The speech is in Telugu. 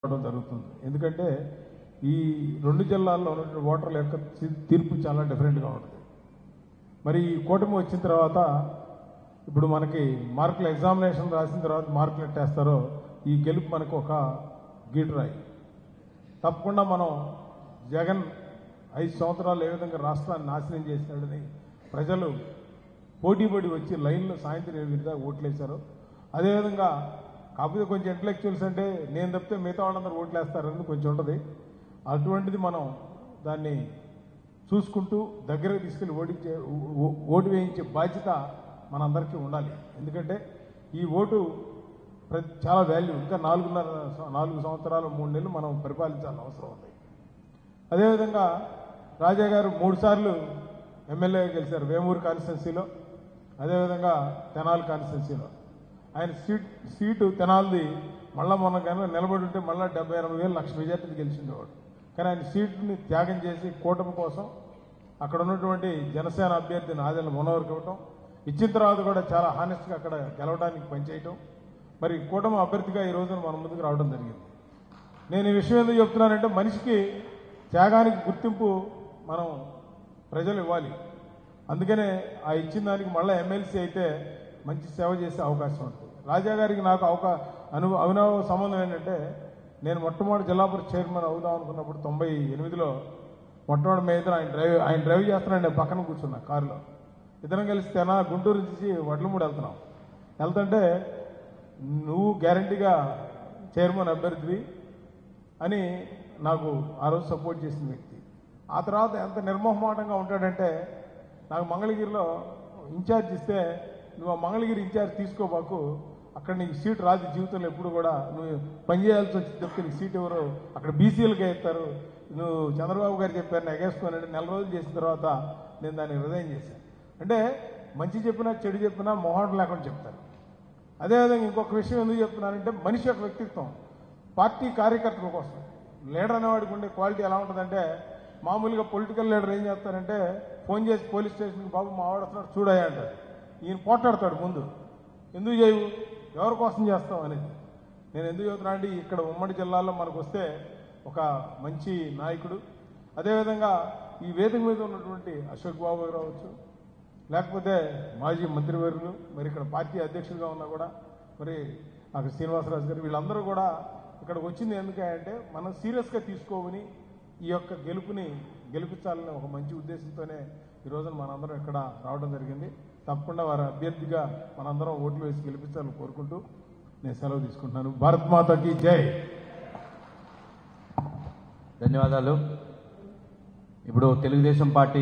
జరుగుతుంది. ఎందుకంటే ఈ రెండు జిల్లాల్లో ఉన్న ఓటర్ల యొక్క తీర్పు చాలా డిఫరెంట్గా ఉంటుంది. మరి ఈ కూటమి వచ్చిన తర్వాత ఇప్పుడు మనకి మార్కుల ఎగ్జామినేషన్ రాసిన తర్వాత మార్కులు ఎట్టేస్తారో ఈ గెలుపు మనకు ఒక గీటురాయి. తప్పకుండా మనం జగన్ 5 సంవత్సరాలు ఏ విధంగా రాష్ట్రాన్ని నాశనం చేసినాడని ప్రజలు పోటీపడి వచ్చి లైన్లో సాయంత్రం 8 దాకా ఓట్లేశారు. అదేవిధంగా కాకపోతే కొంచెం ఇంటలెక్చువల్స్ అంటే నేను తప్పితే మిగతా వాళ్ళందరూ ఓట్లేస్తారని కొంచెం ఉంటుంది. అటువంటిది మనం దాన్ని చూసుకుంటూ దగ్గరకు తీసుకెళ్ళి ఓటు వేయించే బాధ్యత మనందరికీ ఉండాలి. ఎందుకంటే ఈ ఓటు చాలా వాల్యూ. ఇంకా 4 సంవత్సరాలు 3 నెలలు మనం పరిపాలించాల్సిన అవసరం ఉంది. అదేవిధంగా రాజా గారు 3 సార్లు ఎమ్మెల్యేగా గెలిచారు వేమూరు కాన్స్టిట్యున్సీలో, అదేవిధంగా తెనాలి కాన్స్టిట్యున్సీలో. ఆయన సీటు తెనాలిది మళ్ళా మొన్న కానీ నిలబడి ఉంటే మళ్ళీ 78,000 లక్ష మెజార్టీ గెలిచిండేవాడు. కానీ ఆయన సీటుని త్యాగం చేసి కూటమి కోసం అక్కడ ఉన్నటువంటి జనసేన అభ్యర్థిని ఆదిల మనోహర్కి ఇవ్వటం, ఇచ్చిన తర్వాత కూడా చాలా హానెస్ట్గా అక్కడ గెలవడానికి పనిచేయటం, మరి కూటమి అభ్యర్థిగా ఈ రోజున మన ముందుకు రావడం జరిగింది. నేను ఈ విషయం ఎందుకు చెప్తున్నానంటే మనిషికి త్యాగానికి గుర్తింపు మనం ప్రజలు ఇవ్వాలి. అందుకనే ఆ ఇచ్చిన దానికి మళ్ళీ ఎమ్మెల్సీ అయితే మంచి సేవ చేసే అవకాశం ఉంటుంది. రాజా గారికి నాకు అవినవ సంబంధం ఏంటంటే నేను మొట్టమొదటి జిల్లా పరిషత్ చైర్మన్ అవుదాం అనుకున్నప్పుడు 98లో మొట్టమొదటి మీద ఆయన డ్రైవ్ చేస్తున్నాడు, నేను పక్కన కూర్చున్నా కారులో. ఇద్దరం కలిసి గుంటూరు నుంచి వడ్లమూడి వెళ్తుంటే నువ్వు గ్యారంటీగా చైర్మన్ అభ్యర్థివి అని నాకు ఆ రోజు సపోర్ట్ చేసిన వ్యక్తి. ఆ తర్వాత ఎంత నిర్మోహమాటంగా ఉంటాడంటే నాకు మంగళగిరిలో ఇన్ఛార్జ్ ఇస్తే నువ్వు ఆ మంగళగిరి ఇన్ఛార్జ్ తీసుకోబాకు, అక్కడ నీకు సీటు రాదు జీవితంలో, ఎప్పుడు కూడా నువ్వు పనిచేయాల్సి వచ్చి చెప్తే నీకు సీట్ ఎవరు అక్కడ బీసీలకే ఇస్తారు, నువ్వు చంద్రబాబు గారు చెప్పారు ఎగేసుకోనంటే 4 రోజులు చేసిన తర్వాత నేను దాన్ని రిజైన్ చేశాను. అంటే మంచి చెప్పినా చెడు చెప్పినా మొహాటం లేకుండా చెప్తారు. అదేవిధంగా ఇంకొక విషయం ఎందుకు చెప్తున్నానంటే మనిషి యొక్క వ్యక్తిత్వం పార్టీ కార్యకర్తల కోసం లీడర్ అనేవాడికి ఉండే క్వాలిటీ ఎలా ఉంటుందంటే మామూలుగా పొలిటికల్ లీడర్ ఏం చేస్తారంటే ఫోన్ చేసి పోలీస్ స్టేషన్కి బాబు మా వాడు వస్తున్నాడు చూడాయి అంటాడు. ఈయన పోట్లాడతాడు ముందు, ఎందుకు చేయవు ఎవరి కోసం చేస్తాం అనేది. నేను ఎందుకు చెబుతున్నా అంటే ఇక్కడ ఉమ్మడి జిల్లాలో మనకు వస్తే ఒక మంచి నాయకుడు, అదేవిధంగా ఈ వేదిక మీద ఉన్నటువంటి అశోక్ బాబు గారు అవచ్చు, లేకపోతే మాజీ మంత్రివర్యులు, మరి ఇక్కడ పార్టీ అధ్యక్షుడిగా ఉన్నా కూడా మరి అక్కడ శ్రీనివాసరాజు గారు, వీళ్ళందరూ కూడా ఇక్కడికి వచ్చింది ఎందుకంటే మనం సీరియస్గా తీసుకోమని ఈ యొక్క గెలిపించాలని ఒక మంచి ఉద్దేశంతోనే ఈ రోజున మనందరం ఇక్కడ రావడం జరిగింది. తప్పకుండా వారి అభ్యర్థిగా మనందరం ఓట్లు వేసి గెలిపించాలని కోరుకుంటూ నేను సెలవు తీసుకుంటున్నాను. భారత్ మాతాకి జై. ధన్యవాదాలు. ఇప్పుడు తెలుగుదేశం పార్టీ